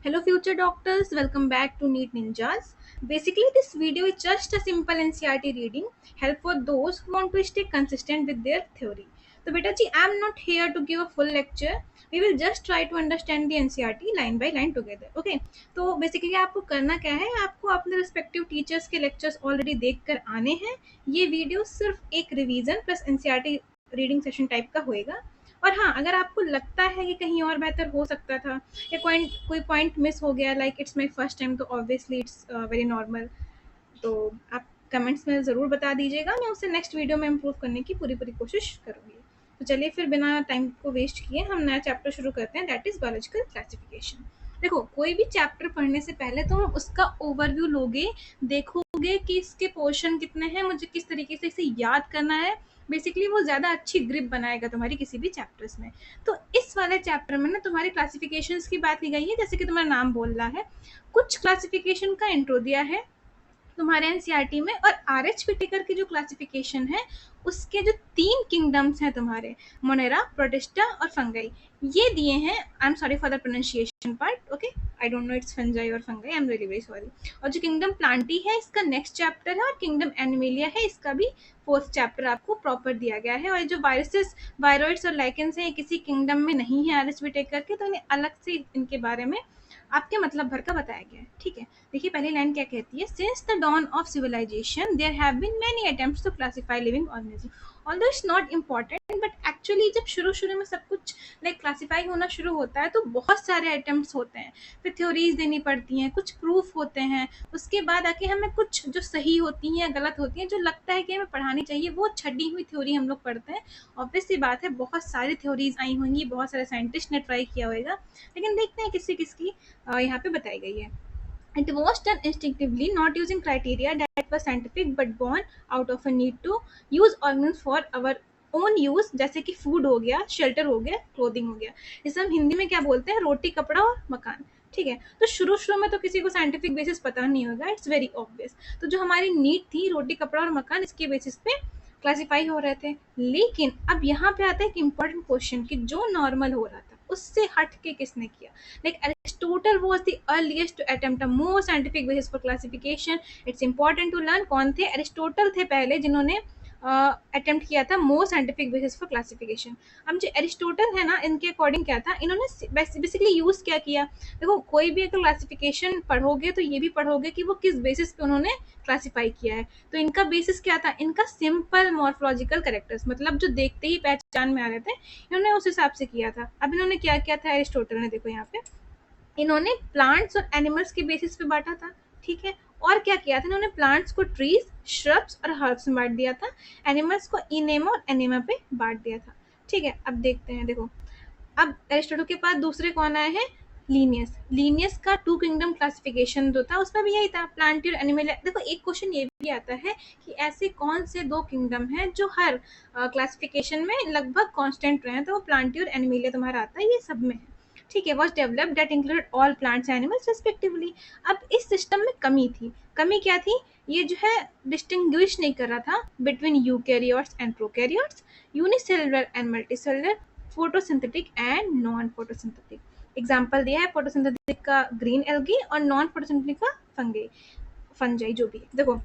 Hello, future doctors. Welcome back to Neat Ninjas. Basically, this video is just a simple NCRT reading, help for those who want to stay consistent with their theory. So, beta ji, I'm not here to give a full lecture. We will just try to understand the NCRT line by line together. Okay? तो basically आपको करना क्या है, आपको अपने respective teachers के lectures already देख कर आने हैं. ये वीडियो सिर्फ एक revision plus NCERT reading session type का होएगा. और हाँ, अगर आपको लगता है कि कहीं और बेहतर हो सकता था या कोई पॉइंट मिस हो गया, like it's my first time, तो ऑब्वियसली इट्स वेरी नॉर्मल. तो आप कमेंट्स में ज़रूर बता दीजिएगा, मैं उससे नेक्स्ट वीडियो में इम्प्रूव करने की पूरी पूरी कोशिश करूँगी. तो चलिए फिर बिना टाइम को वेस्ट किए हम नया चैप्टर शुरू करते हैं, दैट इज़ बायोलॉजिकल क्लासिफिकेशन. देखो, कोई भी चैप्टर पढ़ने से पहले तुम उसका ओवरव्यू लोगे, देखोगे कि इसके पोर्शन कितने हैं, मुझे किस तरीके से इसे याद करना है. बेसिकली वो ज़्यादा अच्छी ग्रिप बनाएगा तुम्हारी किसी भी चैप्टर्स में. तो इस वाले चैप्टर में ना तुम्हारी क्लासिफिकेशंस की बात की गई है, जैसे कि तुम्हारा नाम बोल रहा है. कुछ क्लासिफिकेशन का इंट्रो दिया है तुम्हारे एनसीईआरटी में, और आर.एच. व्हिटेकर की जो क्लासिफिकेशन है उसके जो 3 किंगडम्स हैं तुम्हारे, मोनेरा, प्रोटिस्टा और फंगाई, ये दिए हैं. I am sorry for the pronunciation part. Okay, I don't know it's fungi और fungi, I am really very sorry. और जो किंगडम प्लांटी है इसका नेक्स्ट चैप्टर है, और किंगडम एनिमेलिया है इसका भी फोर्थ चैप्टर आपको प्रॉपर दिया गया है. और जो वायरसेस, वायरॉइड्स और लाइकेंस हैं, ये किसी किंगडम में नहीं है आर.एच. व्हिटेकर के, तो इन्हें अलग से इनके बारे में आपके मतलब भर का बताया गया है. ठीक है, देखिए पहली लाइन क्या कहती है. Since the dawn of civilisation there have been many attempts to classify living organism. Although it's not important, but actually जब शुरू में सब कुछ लाइक क्लासिफाई होना शुरू होता है तो बहुत सारे अटेम्प्ट्स होते हैं, फिर थ्योरीज देनी पड़ती हैं, कुछ प्रूफ होते हैं, उसके बाद आके हमें कुछ जो सही होती हैं या गलत होती हैं, जो लगता है कि हमें पढ़ानी चाहिए, वो छड़ी हुई थ्योरी हम लोग पढ़ते हैं. ऑब्वियस सी बात है, बहुत सारी थ्योरीज आई होंगी, बहुत सारे साइंटिस्ट ने ट्राई किया होगा, लेकिन देखते हैं किसी किसकी यहाँ पे बताई गई है. It was done instinctively, not using criteria that were scientific, but born out of a need to use organs for our own use, जैसे कि फूड हो गया, शेल्टर हो गया, क्लोथिंग हो गया. इसे हम हिंदी में क्या बोलते हैं, रोटी, कपड़ा और मकान. ठीक है, तो शुरू में तो किसी को साइंटिफिक बेसिस पता नहीं होगा, इट्स वेरी ऑब्वियस. तो जो हमारी नीड थी, रोटी, कपड़ा और मकान, इसके बेसिस पे क्लासीफाई हो रहे थे. लेकिन अब यहाँ पे आता है एक इम्पॉर्टेंट क्वेश्चन कि जो नॉर्मल हो रहा था उससे हट के किसने किया. Like Aristotle was the earliest to attempt a more scientific basis for classification. It's important to learn कौन थे. एरिस्टोटल थे पहले जिन्होंने अटेम्प्ट किया था more scientific basis for classification. अब जो एरिस्टोटल है ना, इनके अकॉर्डिंग क्या था, इन्होंने बेसिकली यूज क्या किया. देखो, कोई भी अगर क्लासिफिकेशन पढ़ोगे तो ये भी पढ़ोगे कि वो किस बेसिस पे उन्होंने क्लासिफाई किया है. तो इनका बेसिस क्या था, इनका सिंपल मॉर्फोलॉजिकल कैरेक्टर्स, मतलब जो देखते ही पहचान में आ रहे थे, इन्होंने उस हिसाब से किया था. अब इन्होंने क्या किया था एरिस्टोटल ने, देखो यहाँ पे इन्होंने प्लांट्स और एनिमल्स के बेसिस पे बांटा था. ठीक है, और क्या किया था, इन्होंने प्लांट्स को ट्रीज, श्रब्स और हर्ब्स में बांट दिया था, एनिमल्स को इनेमा और एनिमा पे बांट दिया था. ठीक है, अब देखते हैं. देखो, अब एरिस्टोटल के पास दूसरे कौन आए हैं, लीनियस. लीनियस का 2 किंगडम क्लासिफिकेशन जो था उसमें भी यही था, प्लांटी और एनिमल. देखो, एक क्वेश्चन ये भी आता है कि ऐसे कौन से 2 किंगडम हैं जो हर क्लासिफिकेशन में लगभग कांस्टेंट रहे हैं, तो वो प्लांटी और एनिमलिया तुम्हारा आता है, ये सब में है. ठीक है, was developed that included all plants animals respectively. अब इस सिस्टम में कमी थी. कमी क्या थी, ये जो है डिस्टिंग्विश नहीं कर रहा था between eukaryotes and prokaryotes, unicellular and multicellular, photosynthetic and non photosynthetic. Example दिया है फोटोसिंथेटिक का ग्रीन एल्गी और नॉन फोटोसिंथेटिक का फंजाई जो भी है. देखो,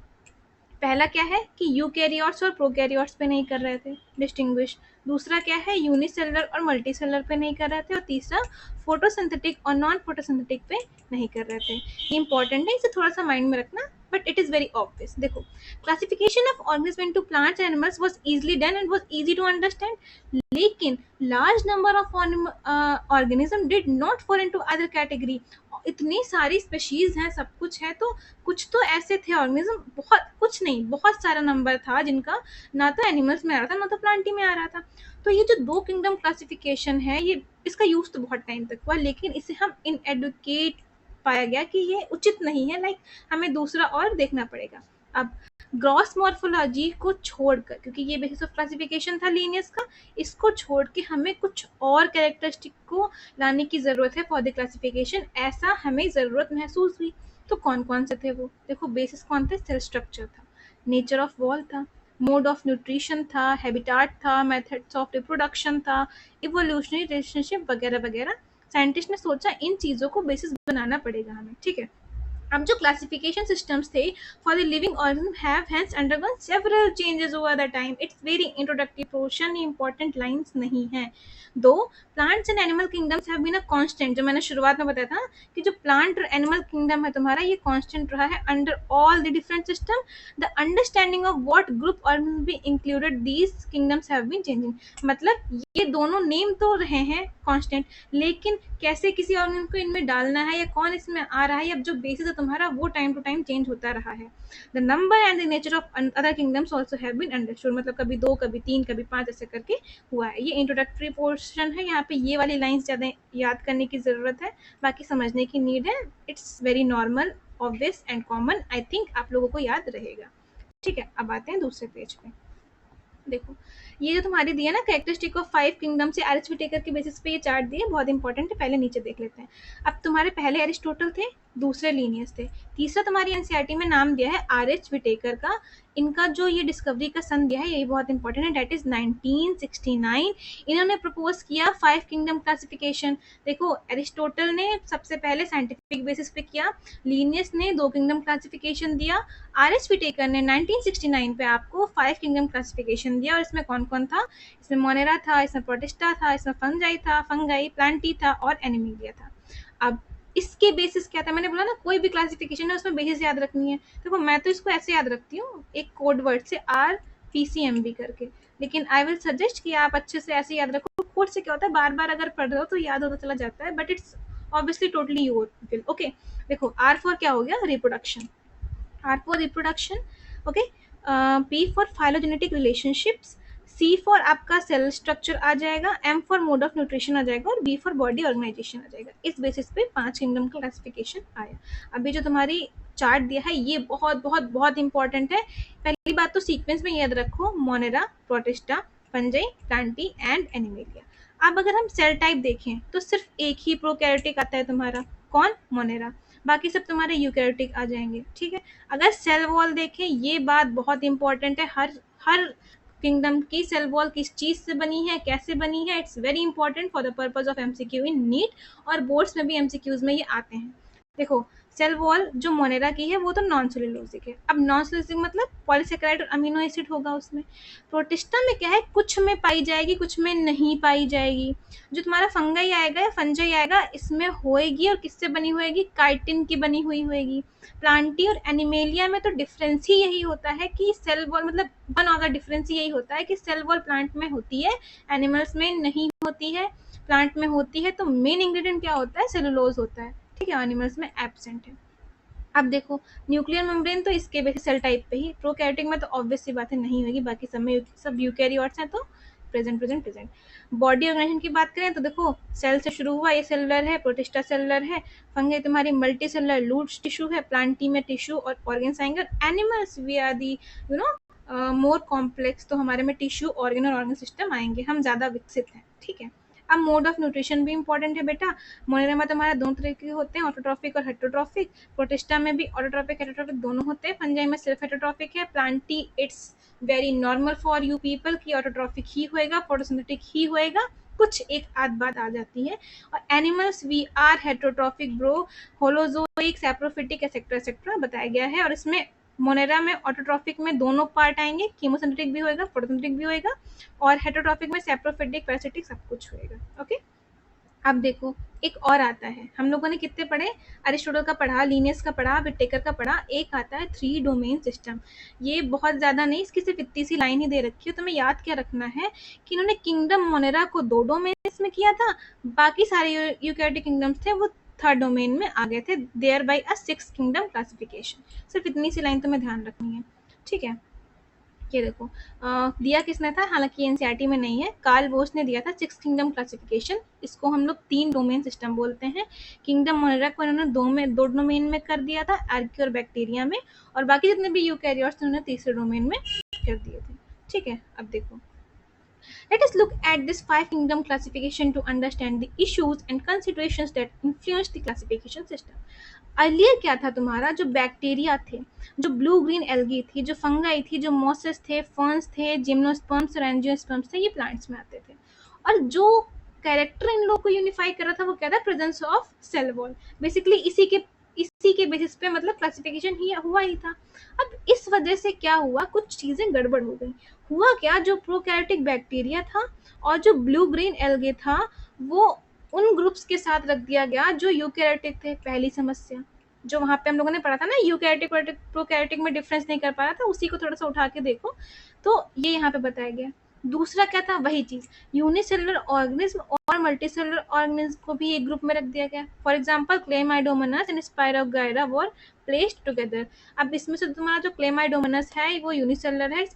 पहला क्या है कि यूकैरियोट्स और प्रोकैरियोट्स पे नहीं कर रहे थे डिस्टिंग्विश. दूसरा क्या है, यूनिसेलुलर और मल्टीसेलुलर पे नहीं कर रहे थे. और तीसरा, फोटोसिंथेटिक और नॉन फोटोसिंथेटिक पे नहीं कर रहे थे. ये इंपॉर्टेंट है, इसे थोड़ा सा माइंड में रखना, but it is very obvious. देखो, classification of organism into plants and animals was easily done and was easy to understand. लेकिन large number of organism did not fall into other category. इतनी सारी species हैं, सब कुछ है, तो कुछ तो ऐसे थे ऑर्गेनिज्म, बहुत कुछ नहीं, बहुत सारा नंबर था जिनका ना तो एनिमल्स में आ रहा था ना तो प्लांटी में आ रहा था. तो ये जो 2 किंगडम क्लासिफिकेशन है, ये इसका यूज तो बहुत टाइम तक हुआ, लेकिन इसे हम इनएडुकेट पाया गया कि ये उचित नहीं है. लाइक हमें दूसरा और देखना पड़ेगा. अब ग्रॉस मॉर्फोलॉजी को छोड़कर, क्योंकि ये बेसिस ऑफ क्लासिफिकेशन था लीनियस का, इसको छोड़ के हमें कुछ और कैरेक्टरिस्टिक को लाने की ज़रूरत है फॉर द क्लासिफिकेशन, ऐसा हमें ज़रूरत महसूस हुई. तो कौन कौन से थे वो, देखो, बेसिस कौन थे, सेल स्ट्रक्चर था, नेचर ऑफ वॉल था, मोड ऑफ न्यूट्रिशन था, हैबिटाट था, मेथड्स ऑफ रिप्रोडक्शन था, इवोल्यूशनरी रिलेशनशिप वगैरह वगैरह साइंटिस्ट ने सोचा इन चीज़ों को बेसिस बनाना पड़ेगा हमें, ठीक है। अब जो क्लासिफिकेशन सिस्टम्स थे for the living organism have hence undergone several changes over the time. It's very introductory portion, important lines नहीं है। दो plants and animal kingdoms have been a constant, जो मैंने शुरुआत में बताया था कि जो प्लांट और एनिमल किंगडम है तुम्हारा, ये कांस्टेंट रहा है under all the different system. The understanding of what group organism be included these kingdoms have been changing. मतलब ये दोनों नेम तो रहे हैं कांस्टेंट, लेकिन कैसे किसी ऑर्गेनिज्म को इनमें डालना है या कौन इसमें आ रहा है, अब जो बेसिस है तुम्हारा वो टाइम टू टाइम चेंज होता रहा है। The number and the nature of other kingdoms also have been understood, मतलब कभी 2 कभी 3 कभी 5 ऐसे करके हुआ है। ये इंट्रोडक्टरी पोर्शन है, यहाँ पे ये वाली लाइंस ज़्यादा याद करने की ज़रूरत है, बाकी समझने की नीड है। It's very normal, obvious and common, I think आप लोगों को याद रहेगा, ठीक है। अब आते हैं दूसरे पेज पे। देखो ये जो तुम्हारी दिया ना कैरेक्टरिस्टिक ऑफ 5 किंगडम से आर एच विटेकर के बेसिस पे ये चार्ट दिए, बहुत इंपॉर्टेंट है, पहले नीचे देख लेते हैं। अब तुम्हारे पहले एरिस्टोटल थे, दूसरे लीनियस थे, तीसरा तुम्हारी एनसीईआरटी में नाम दिया है आर एच विटेकर का। इनका जो ये डिस्कवरी का सन दिया है यही बहुत इंपॉर्टेंट है, डेट इज 1969। इन्होंने प्रपोज किया 5 किंगडम क्लासिफिकेशन। देखो एरिस्टोटल ने सबसे पहले साइंटिफिक बेसिस पे किया, लीनियस ने 2 किंगडम क्लासिफिकेशन दिया, आर एच विटेकर ने 1969 पे आपको 5 किंगडम क्लासिफिकेशन दिया। और इसमें कौन कौन था, इसमें मोनेरा था, इसमें प्रोटिस्टा था, इसमें फंजाई था, फंगाई प्लांटी था और एनिमेलिया था। अब इसके बेसिस क्या था, मैंने बोला ना कोई भी क्लासिफिकेशन है उसमें बेसिस याद रखनी है। देखो मैं तो इसको ऐसे याद रखती हूँ एक कोड वर्ड से R P C M B करके, लेकिन आई विल सजेस्ट कि आप अच्छे से ऐसे याद रखो। कोड से क्या होता है, बार बार अगर पढ़ रहे हो तो याद होता चला जाता है, but it's obviously totally your will. Okay देखो आर फॉर क्या हो गया, reproduction, R for reproduction, okay, P for phylogenetic relationships, C for आपका सेल स्ट्रक्चर आ जाएगा, M for mode of nutrition आ जाएगा और B for बॉडी ऑर्गेनाइजेशन आ जाएगा। इस बेसिस पे 5 किंगडम का क्लासिफिकेशन आया। अभी जो तुम्हारी चार्ट दिया है ये बहुत बहुत बहुत इंपॉर्टेंट है। पहली बात तो सीक्वेंस में याद रखो, Monera, protista, fungi, Plantae and animalia. अब अगर हम सेल टाइप देखें तो सिर्फ एक ही प्रोकैरियोटिक आता है तुम्हारा, कौन, मोनेरा, बाकी सब तुम्हारे यूकैरियोटिक आ जाएंगे, ठीक है। अगर सेल वॉल देखें, ये बात बहुत इंपॉर्टेंट है, हर हर किंगडम की सेल वॉल किस चीज से बनी है, कैसे बनी है, it's very important for the purpose of MCQ in NEET, और बोर्ड्स में भी एमसीक्यूज में ये आते हैं। देखो सेल वॉल जो मोनेरा की है वो तो नॉन सेलुलोजिक है। अब नॉन सेलुलोजिक मतलब पॉलीसेकेराइड और अमीनो एसिड होगा उसमें। प्रोटिस्टा में क्या है, कुछ में पाई जाएगी कुछ में नहीं पाई जाएगी। जो तुम्हारा फंगाई आएगा या फंजाई आएगा इसमें होएगी, और किससे बनी होएगी, काइटिन की बनी हुई होएगी। प्लांटी और एनिमेलिया में तो डिफरेंस ही यही होता है कि सेल वॉल, मतलब वन ऑफ द डिफरेंस यही होता है कि सेल वॉल प्लांट में होती है, एनिमल्स में नहीं होती है। प्लांट में होती है तो मेन इंग्रेडिएंट क्या होता है, सेलुलोज होता है, ठीक है, एनिमल्स में एब्सेंट है। अब देखो न्यूक्लियर मेम्ब्रेन तो इसके बेसिस सेल टाइप पे ही, प्रोकैरियोटिक में तो ऑब्वियस सी बात है नहीं होगी, बाकी सब में सब यूकैरियोट्स हैं तो present present present. Body organisation की बात करें तो देखो सेल से शुरू हुआ, ये सेलुलर है, प्रोटिस्टा सेलुलर है, फंगे तुम्हारी मल्टी सेलुलर लूज टिश्यू है, प्लांटी में टिश्यू और ऑर्गेन्स आएंगे, animals we are the you know more complex, तो हमारे में टिश्यू ऑर्गन और ऑर्गन सिस्टम आएंगे, हम ज़्यादा विकसित हैं, ठीक है। अब मोड ऑफ न्यूट्रिशन भी इंपॉर्टेंट है बेटा। मोनेरा में तुम्हारा दोनों तरह के होते हैं, ऑटोट्रॉफिक और हेटरोट्रॉफिक। प्रोटिस्टा में भी ऑटोट्रॉफिक हेटरोट्रॉफिक दोनों होते हैं, फंजाई में सिर्फ हेटरोट्रॉफिक है। Plantae it's very normal for you people की ऑटोट्रॉफिक ही होएगा, फोटोसिंथेटिक ही होएगा, कुछ एक आध बात आ जाती है। और animals we are heterotrophic bro, holozoic, saprophytic etcetera etcetera बताया गया है। और इसमें मोनेरा में ऑटोट्रॉफिक में दोनों पार्ट आएंगे, कीमोसिंथेटिक भी होएगा, फोटोसिंथेटिक भी होएगा, और हेटरोट्रॉफिक में सैप्रोफिटिक पैरासिटिक सब कुछ होएगा, ओके। अब देखो एक और आता है, हम लोगों ने कितने पढ़े, अरिस्टोटल का पढ़ा, लीनियस का पढ़ा, विटेकर का पढ़ा, एक आता है 3 डोमेन सिस्टम। ये बहुत ज़्यादा नहीं, इसकी सिर्फ इतनी सी लाइन ही दे रखी है, तुम्हें याद क्या रखना है कि इन्होंने किंगडम मोनेरा को 2 डोमेन में किया था, बाकी सारे यूकैरियोटिक किंगडम्स थे वो 3rd डोमेन में आ गए थे, thereby a 6 kingdom classification. सिर्फ इतनी सी लाइन तुम्हें ध्यान रखनी है, ठीक है। ये देखो दिया किसने था, हालांकि एनसीईआरटी में नहीं है, कार्ल बोस ने दिया था 6 किंगडम क्लासिफिकेशन। इसको हम लोग 3 डोमेन सिस्टम बोलते हैं। किंगडम मोनेरा को इन्होंने 2 डोमेन में कर दिया था, आर्की और बैक्टीरिया में, और बाकी जितने भी यूकैरियोट्स उन्होंने तीसरे डोमेन में कर दिए थे, ठीक है। अब देखो let us look at this 5 kingdom classification to understand the issues and considerations that influence the classification system. Earlier क्या था तुम्हारा, जो बैक्टीरिया थे, जो ब्लू ग्रीन एल्गी थी, जो फंगाई थी, जो मॉसेस थे, फर्न्स थे, जिम्नोस्पर्म्स और एंजियोस्पर्म्स थे, ये प्लांट्स में आते थे। और जो कैरेक्टर इन लोगों को यूनिफाई कर रहा था वो क्या था, presence of cell wall. Basically इसी के बेसिस पे मतलब क्लासिफिकेशन ही हुआ ही था। अब इस वजह से क्या हुआ, कुछ चीजें गड़बड़ हो गई। हुआ क्या, जो प्रोकैरियोटिक बैक्टीरिया था और जो ब्लू ग्रीन एल्गे था वो उन ग्रुप्स के साथ रख दिया गया जो यूकैरियोटिक थे। पहली समस्या जो वहां पे हम लोगों ने पढ़ा था ना, यूकैरियोटिक प्रोकैरियोटिक में डिफरेंस नहीं कर पा रहा था, उसी को थोड़ा सा उठा के देखो तो ये यहाँ पे बताया गया। दूसरा क्या था, वही चीज, यूनिसेलुलर ऑर्गेनिज्म और मल्टीसेलुलर ऑर्गेनिज्म को भी एक ग्रुप में रख दिया गया। For example Chlamydomonas and Spirogyra were placed together. अब इसमें से तुम्हारा जो क्लेमाइडोमोनास है वो यूनिसेलुलर है,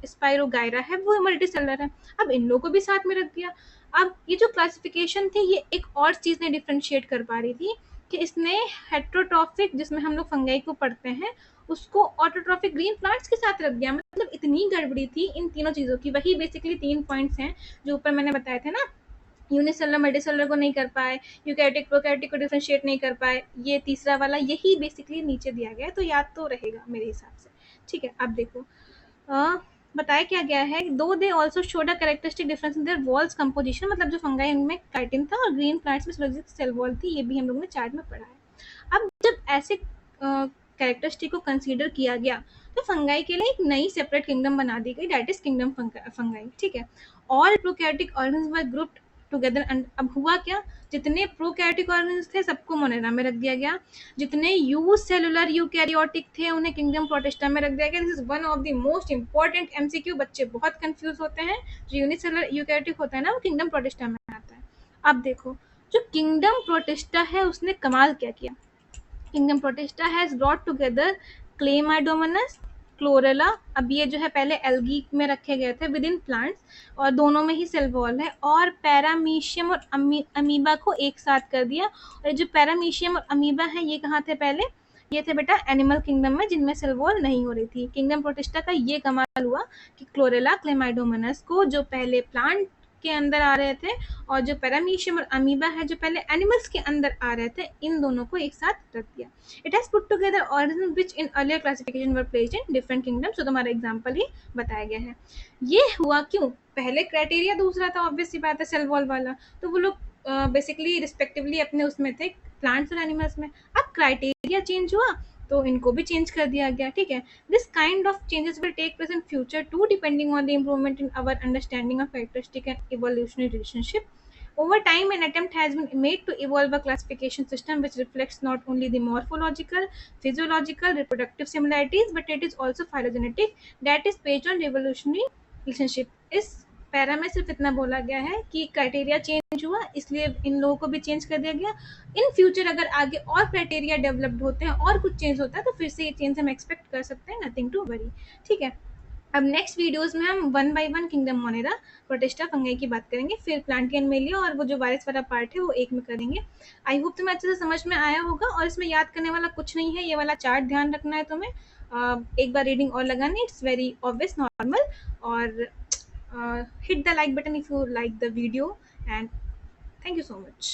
स्पायरोगाइरा है वो मल्टीसेलुलर है। अब इन लोगों को भी साथ में रख दिया। अब ये जो क्लासिफिकेशन थी ये एक और चीज ने डिफ्रेंशिएट कर पा रही थी कि इसने हेट्रोट्रॉफिक, जिसमें हम लोग फंगाई को पढ़ते हैं, उसको ऑटोट्रॉफिक ग्रीन प्लांट्स के साथ रख दिया। मतलब इतनी गड़बड़ी थी इन तीनों चीजों की। वही बेसिकली 3 पॉइंट्स हैं जो ऊपर मैंने बताए थे ना, यूनिसेलुलर मल्टीसेलुलर को नहीं कर पाए, यूकैरियोटिक प्रोकैरियोटिक को डिफरेंशिएट नहीं कर पाए, ये तीसरा वाला यही बेसिकली नीचे दिया गया है, तो याद तो रहेगा मेरे हिसाब से। ठीक है, अब देखो बताया क्या गया है, दो they also showed a characteristic difference in their walls composition. मतलब जो फंगाई उनमें काइटिन था और ग्रीन प्लांट्स में सिलोजिक सेल वॉल थी, ये भी हम लोग ने चार्ट में पढ़ा है। अब जब ऐसे कैरेक्टरिस्टिक को कंसीडर किया गया तो फंगाई के लिए एक नई सेपरेट किंगडम बना दी गई, दैट इज किंगडम फंगाई। ठीक है, all prokaryotic organism were grouped together. And अब हुआ क्या, जितने प्रोकैरियोटिक ऑर्गेनिज्म थे सबको मोनेरा में रख दिया गया, जितने यूज सेलुलर यूकैरियोटिक थे उन्हें किंगडम प्रोटिस्टा में रख दिया गया। This is one of the most important MCQ, बच्चे बहुत कंफ्यूज होते हैं। जो यूनिसेलुलर यूकैरियोटिक होता है ना वो किंगडम प्रोटिस्टा में आता है। अब देखो, जो किंगडम प्रोटिस्टा है उसने कमाल क्या किया। Kingdom protista has brought together Chlamydomonas, chlorella. अब ये जो है पहले एल्गी में रखे गए थे विद इन प्लांट्स और दोनों में ही सेल वॉल है, और पैरामीशियम और अमीबा को एक साथ कर दिया। और जो पैरामीशियम और अमीबा है ये कहाँ थे पहले, ये थे बेटा एनिमल किंगडम में जिनमें सेल वॉल नहीं हो रही थी। किंगडम प्रोटिस्टा का ये कमाल हुआ कि क्लोरेला क्लेमाइडोमोनास को जो पहले प्लांट के अंदर आ रहे थे और जो पैरामीशियम और अमीबा है जो पहले एनिमल्स के अंदर आ रहे थे, इन दोनों को एक साथ रख दिया। It has put together organism which in earlier classification were placed in different kingdoms. तो तुम्हारा एग्जांपल ही बताया गया है। ये हुआ क्यों, पहले क्राइटेरिया दूसरा था, ऑब्वियस सी बात है, सेल वॉल वाला, तो वो लोग बेसिकली रिस्पेक्टिवली अपने उसमें थे, प्लांट्स और एनिमल्स में। अब क्राइटेरिया चेंज हुआ तो इनको भी चेंज कर दिया गया। ठीक है, this kind of changes will take place in future too depending on the improvement in our understanding of characteristic and evolutionary relationship. Over time, an attempt has been made to evolve a classification system which reflects not only the morphological, physiological, reproductive similarities, but it is also phylogenetic, that is based on evolutionary relationship. इस para में सिर्फ इतना बोला गया है कि criteria change हुआ इसलिए इन लोगों को भी चेंज कर दिया गया। इन फ्यूचर अगर आगे और क्राइटेरिया डेवलप्ड होते हैं और कुछ चेंज होता है तो फिर से ये चेंज हम एक्सपेक्ट कर सकते हैं, नथिंग टू वरी। ठीक है, अब नेक्स्ट वीडियोस में हम one by one kingdom Monera, protista, fungi की बात करेंगे, फिर प्लांटियन मेलिया और वो जो वायरस वाला पार्ट है वो एक में करेंगे। आई होप तुम्हें अच्छे से समझ में आया होगा और इसमें याद करने वाला कुछ नहीं है, ये वाला चार्ट ध्यान रखना है तुम्हें। एक बार रीडिंग और लगानी, इट्स वेरी ऑब्वियस नॉर्मल। और hit the like button if you like the video, and thank you so much.